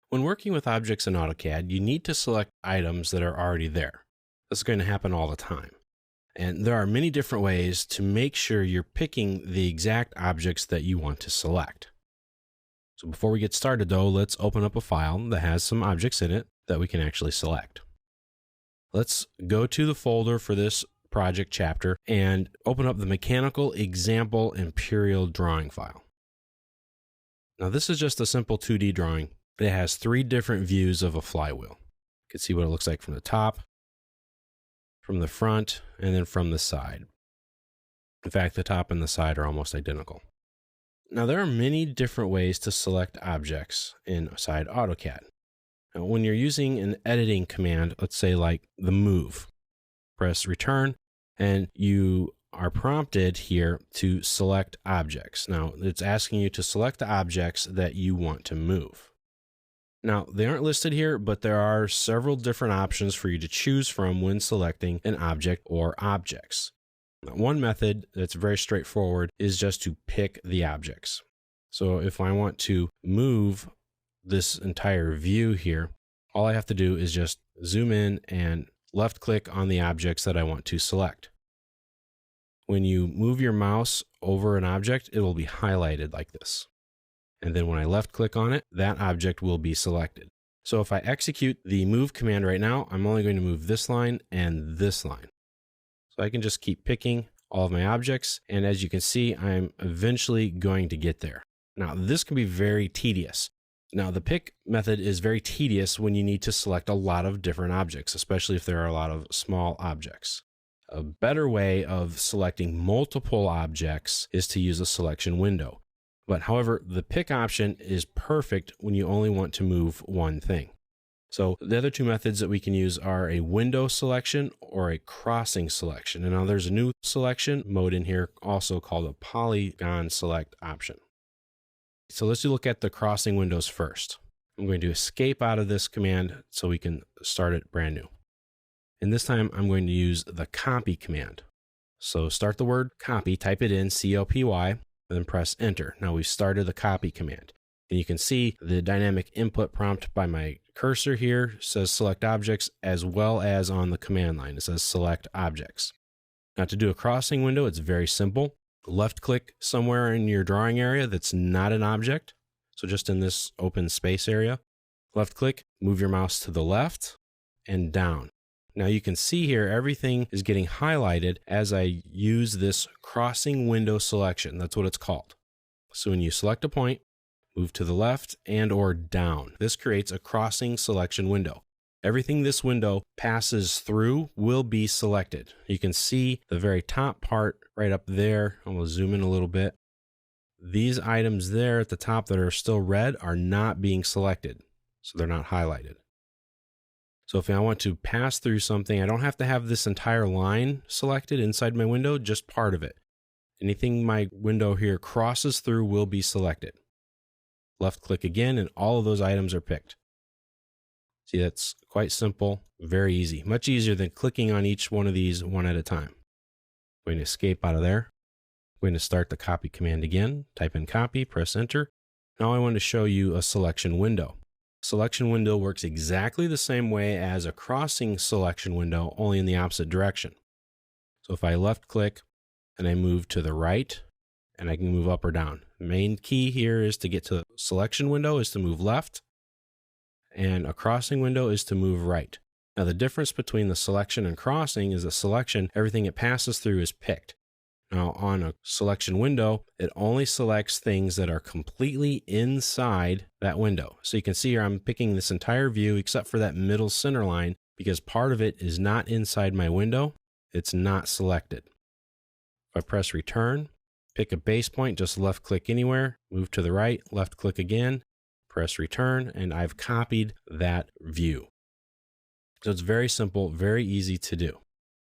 When working with objects in AutoCAD, you need to select items that are already there. This is going to happen all the time. And there are many different ways to make sure you're picking the exact objects that you want to select. So before we get started though, let's open up a file that has some objects in it that we can actually select. Let's go to the folder for this project chapter and open up the Mechanical Example Imperial Drawing file. Now this is just a simple 2D drawing. It has 3 different views of a flywheel. You can see what it looks like from the top, from the front, and then from the side. In fact, the top and the side are almost identical. Now there are many different ways to select objects inside AutoCAD. Now when you're using an editing command, let's say like the move, press return, and you are prompted here to select objects. Now it's asking you to select the objects that you want to move. Now, they aren't listed here, but there are several different options for you to choose from when selecting an object or objects. Now, one method that's very straightforward is just to pick the objects. So if I want to move this entire view here, all I have to do is just zoom in and left click on the objects that I want to select. When you move your mouse over an object, it will be highlighted like this. And then when I left click on it, that object will be selected. So if I execute the move command right now, I'm only going to move this line and this line. So I can just keep picking all of my objects. And as you can see, I'm eventually going to get there. Now this can be very tedious. Now the pick method is very tedious when you need to select a lot of different objects, especially if there are a lot of small objects. A better way of selecting multiple objects is to use a selection window. But however, the pick option is perfect when you only want to move one thing. So the other 2 methods that we can use are a window selection or a crossing selection. And now there's a new selection mode in here also called a polygon select option. So let's look at the crossing windows first. I'm going to escape out of this command so we can start it brand new. And this time I'm going to use the copy command. So start the word copy, type it in, C-O-P-Y, and then press enter. Now we've started the copy command. And you can see the dynamic input prompt by my cursor here says select objects, as well as on the command line. It says select objects. Now to do a crossing window, it's very simple. Left click somewhere in your drawing area that's not an object. So just in this open space area, left click, move your mouse to the left and down. Now you can see here, everything is getting highlighted as I use this crossing window selection. That's what it's called. So when you select a point, move to the left and or down. This creates a crossing selection window. Everything this window passes through will be selected. You can see the very top part right up there. I'm going to zoom in a little bit. These items there at the top that are still red are not being selected, so they're not highlighted. So if I want to pass through something, I don't have to have this entire line selected inside my window, just part of it. Anything my window here crosses through will be selected. Left click again, and all of those items are picked. See, that's quite simple, very easy. Much easier than clicking on each one of these one at a time. I'm going to escape out of there. I'm going to start the copy command again. Type in copy, press enter. Now I want to show you a selection window. Selection window works exactly the same way as a crossing selection window, only in the opposite direction. So if I left click and I move to the right, and I can move up or down. The main key here is to get to the selection window is to move left, and a crossing window is to move right. Now the difference between the selection and crossing is the selection, everything it passes through is picked. Now on a selection window, it only selects things that are completely inside that window. So you can see here I'm picking this entire view except for that middle center line because part of it is not inside my window. It's not selected. If I press return, pick a base point, just left click anywhere, move to the right, left click again, press return, and I've copied that view. So it's very simple, very easy to do.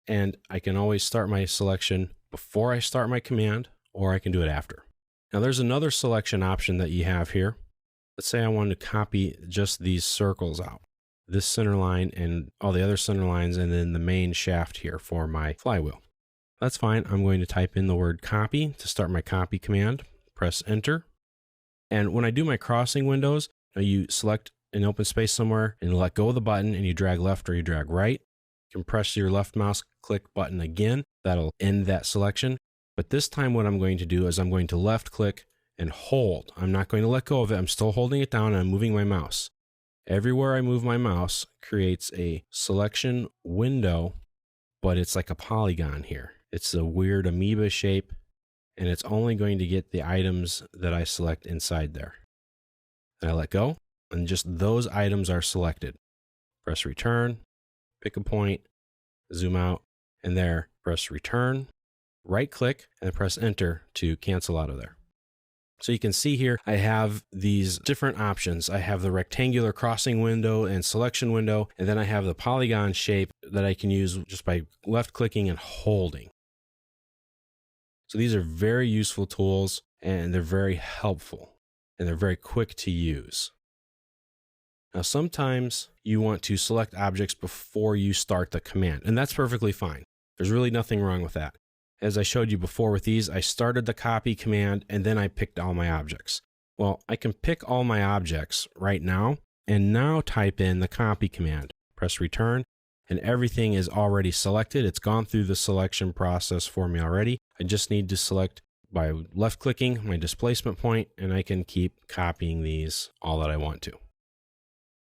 And I can always start my selection before I start my command, or I can do it after. Now there's another selection option that you have here. Let's say I wanted to copy just these circles out. This center line and all the other center lines, and then the main shaft here for my flywheel. That's fine. I'm going to type in the word copy to start my copy command, press enter. And when I do my crossing windows, you select an open space somewhere and let go of the button and you drag left or you drag right. You can press your left mouse click button again. That'll end that selection. But this time what I'm going to do is I'm going to left click and hold. I'm not going to let go of it. I'm still holding it down and I'm moving my mouse. Everywhere I move my mouse creates a selection window, but it's like a polygon here. It's a weird amoeba shape, and it's only going to get the items that I select inside there. And I let go, and just those items are selected. Press return, pick a point, zoom out, and there, press return, right click, and press enter to cancel out of there. So you can see here, I have these different options. I have the rectangular crossing window and selection window, and then I have the polygon shape that I can use just by left clicking and holding. So these are very useful tools, and they're very helpful, and they're very quick to use. Now, sometimes you want to select objects before you start the command, and that's perfectly fine. There's really nothing wrong with that. As I showed you before with these, I started the copy command and then I picked all my objects. Well, I can pick all my objects right now and now type in the copy command. Press return and everything is already selected. It's gone through the selection process for me already. I just need to select by left clicking my displacement point and I can keep copying these all that I want to.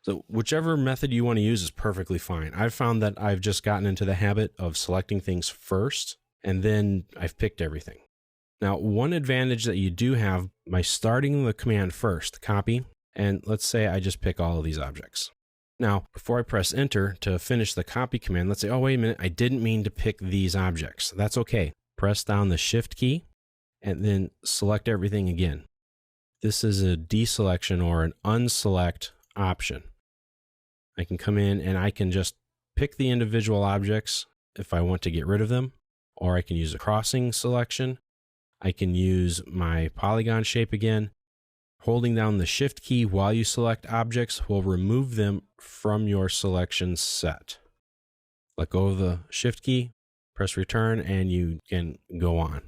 So whichever method you want to use is perfectly fine. I've found that I've just gotten into the habit of selecting things first, and then I've picked everything. Now, one advantage that you do have by starting the command first, copy, and let's say I just pick all of these objects. Now, before I press enter to finish the copy command, let's say, oh, wait a minute, I didn't mean to pick these objects. That's okay. Press down the shift key and then select everything again. This is a deselection or an unselect option. I can come in and I can just pick the individual objects if I want to get rid of them. Or I can use a crossing selection. I can use my polygon shape again. Holding down the shift key while you select objects will remove them from your selection set. Let go of the shift key, press return, and you can go on.